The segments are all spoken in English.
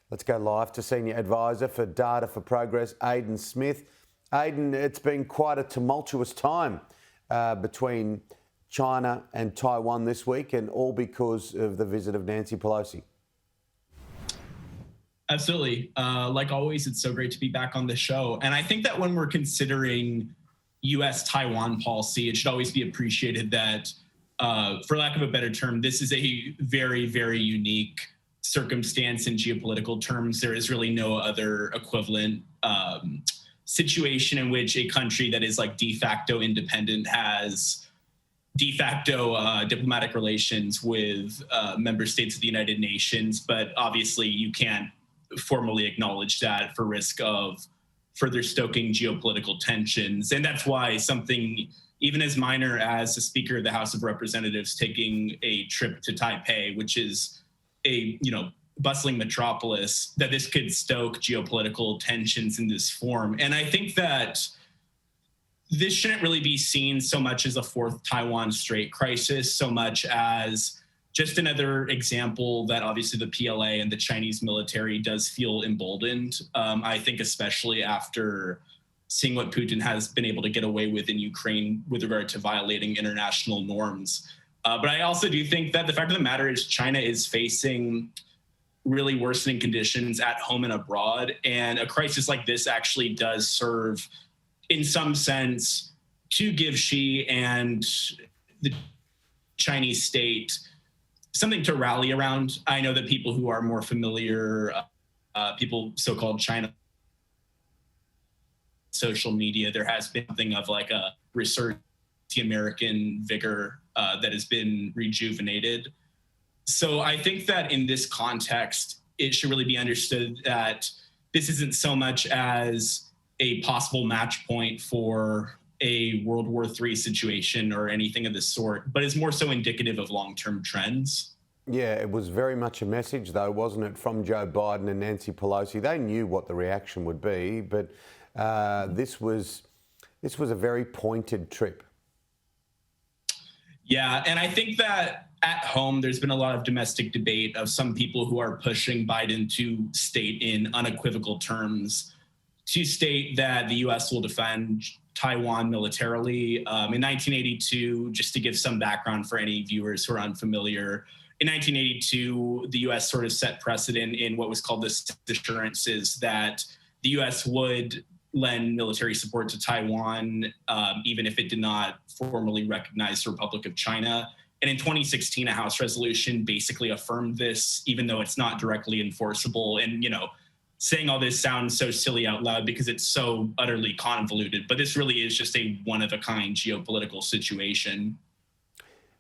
Let's go live to Senior Advisor for Data for Progress, Aidan Smith. Aidan, it's been quite a tumultuous time between China and Taiwan this week, and all because of the visit of Nancy Pelosi. Absolutely. Like always, it's so great to be back on the show. And I think that when we're considering U.S.-Taiwan policy, it should always be appreciated that, for lack of a better term, this is a very, very unique circumstance in geopolitical terms. There is really no other equivalent situation in which a country that is like de facto independent has de facto diplomatic relations with member states of the United Nations. But obviously you can't formally acknowledge that for risk of further stoking geopolitical tensions. And that's why something even as minor as the Speaker of the House of Representatives taking a trip to Taipei, which is a bustling metropolis, that this could stoke geopolitical tensions in this form. And I think that this shouldn't really be seen so much as a fourth Taiwan Strait crisis, so much as just another example that obviously the PLA and the Chinese military does feel emboldened. I think especially after seeing what Putin has been able to get away with in Ukraine with regard to violating international norms. But I also do think that the fact of the matter is China is facing really worsening conditions at home and abroad. And a crisis like this actually does serve, in some sense, to give Xi and the Chinese state something to rally around. I know that people who are more familiar, people so-called China social media, there has been something of like a resurgence of American vigor that has been rejuvenated. So I think that in this context, it should really be understood that this isn't so much as a possible match point for a World War III situation or anything of the sort, but is more so indicative of long-term trends. Yeah, it was very much a message, though, wasn't it, from Joe Biden and Nancy Pelosi? They knew what the reaction would be, but this was a very pointed trip. Yeah, and I think that at home, there's been a lot of domestic debate of some people who are pushing Biden to state in unequivocal terms, to state that the U.S. will defend Taiwan militarily. In 1982, just to give some background for any viewers who are unfamiliar, in 1982, the U.S. sort of set precedent in what was called the assurances that the U.S. would lend military support to Taiwan, even if it did not formally recognize the Republic of China. And in 2016, a House resolution basically affirmed this, even though it's not directly enforceable. And, saying all this sounds so silly out loud because it's so utterly convoluted, but this really is just a one-of-a-kind geopolitical situation.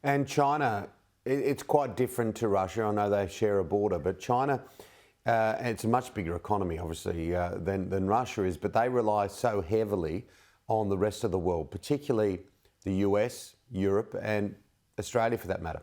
And China, it's quite different to Russia. I know they share a border, but China, it's a much bigger economy, obviously, than Russia is, but they rely so heavily on the rest of the world, particularly the US, Europe, and Australia for that matter.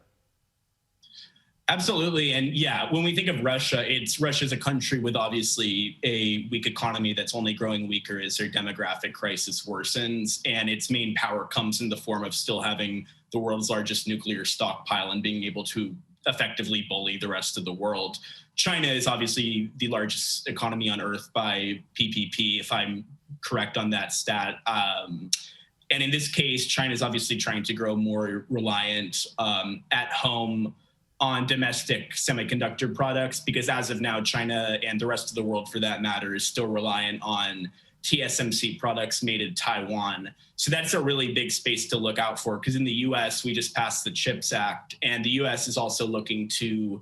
Absolutely. And yeah, when we think of Russia, Russia's a country with obviously a weak economy that's only growing weaker as their demographic crisis worsens. And its main power comes in the form of still having the world's largest nuclear stockpile and being able to effectively bully the rest of the world. China is obviously the largest economy on earth by PPP, if I'm correct on that stat. And in this case, China is obviously trying to grow more reliant at home on domestic semiconductor products, because as of now, China and the rest of the world, for that matter, is still reliant on TSMC products made in Taiwan. So that's a really big space to look out for, because in the US, we just passed the CHIPS Act, and the US is also looking to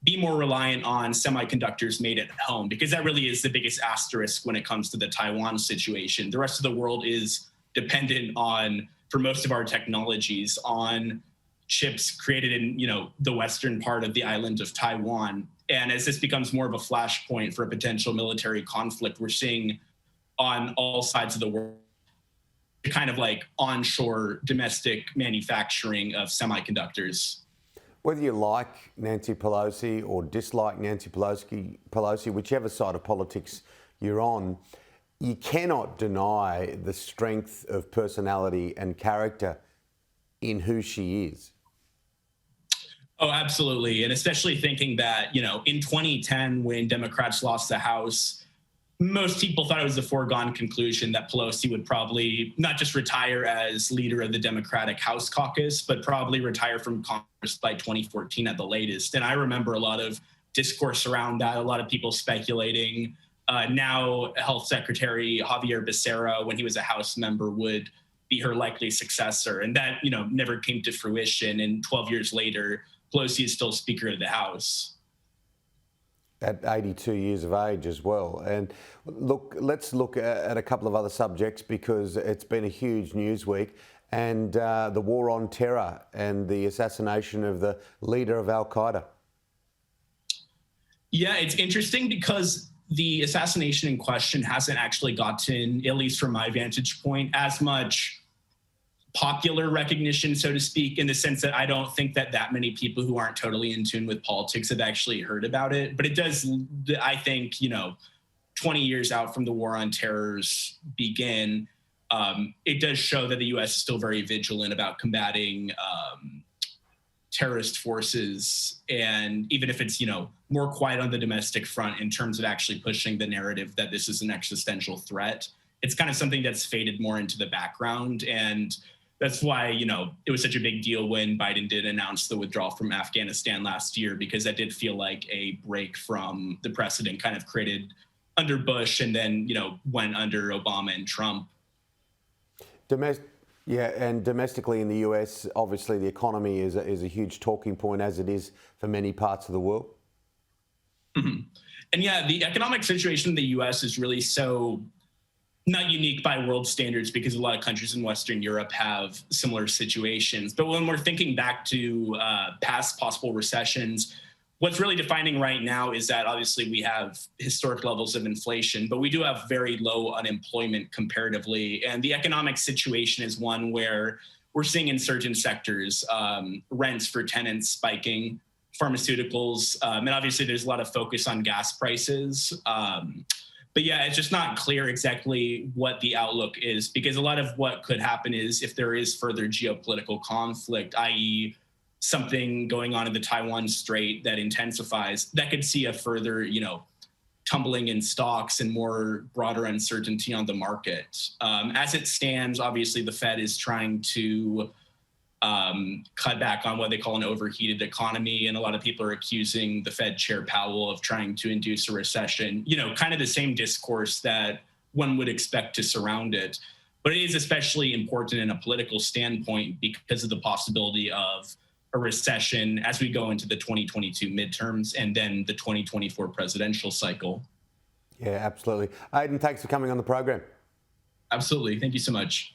be more reliant on semiconductors made at home, because that really is the biggest asterisk when it comes to the Taiwan situation. The rest of the world is dependent on, for most of our technologies, on chips created in, the western part of the island of Taiwan. And as this becomes more of a flashpoint for a potential military conflict, we're seeing on all sides of the world kind of like onshore domestic manufacturing of semiconductors. Whether you like Nancy Pelosi or dislike Nancy Pelosi, whichever side of politics you're on, you cannot deny the strength of personality and character in who she is. Oh, absolutely. And especially thinking that, in 2010, when Democrats lost the House, most people thought it was a foregone conclusion that Pelosi would probably not just retire as leader of the Democratic House caucus, but probably retire from Congress by 2014 at the latest. And I remember a lot of discourse around that, a lot of people speculating. Now, Health Secretary Javier Becerra, when he was a House member, would be her likely successor. And that, never came to fruition. And 12 years later, Pelosi is still Speaker of the House. At 82 years of age as well. And look, let's look at a couple of other subjects because it's been a huge news week, and the war on terror and the assassination of the leader of Al-Qaeda. Yeah, it's interesting because the assassination in question hasn't actually gotten, at least from my vantage point, as much popular recognition, so to speak, in the sense that I don't think that many people who aren't totally in tune with politics have actually heard about it. But it does, I think, 20 years out from the war on terrors begin, it does show that the U.S. is still very vigilant about combating terrorist forces. And even if it's, more quiet on the domestic front in terms of actually pushing the narrative that this is an existential threat, it's kind of something that's faded more into the background. And that's why, it was such a big deal when Biden did announce the withdrawal from Afghanistan last year, because that did feel like a break from the precedent kind of created under Bush and then, went under Obama and Trump. And domestically in the US, obviously the economy is a huge talking point, as it is for many parts of the world. Mm-hmm. And yeah, the economic situation in the US is really so not unique by world standards, because a lot of countries in Western Europe have similar situations. But when we're thinking back to past possible recessions, what's really defining right now is that obviously we have historic levels of inflation, but we do have very low unemployment comparatively. And the economic situation is one where we're seeing in certain sectors, rents for tenants spiking, pharmaceuticals, and obviously there's a lot of focus on gas prices. But yeah, it's just not clear exactly what the outlook is, because a lot of what could happen is if there is further geopolitical conflict, i.e. something going on in the Taiwan Strait that intensifies, that could see a further, tumbling in stocks and more broader uncertainty on the market. As it stands, obviously the Fed is trying to cut back on what they call an overheated economy. And a lot of people are accusing the Fed Chair Powell of trying to induce a recession, kind of the same discourse that one would expect to surround it. But it is especially important in a political standpoint because of the possibility of a recession as we go into the 2022 midterms and then the 2024 presidential cycle. Yeah, absolutely. Aidan, thanks for coming on the program. Absolutely. Thank you so much.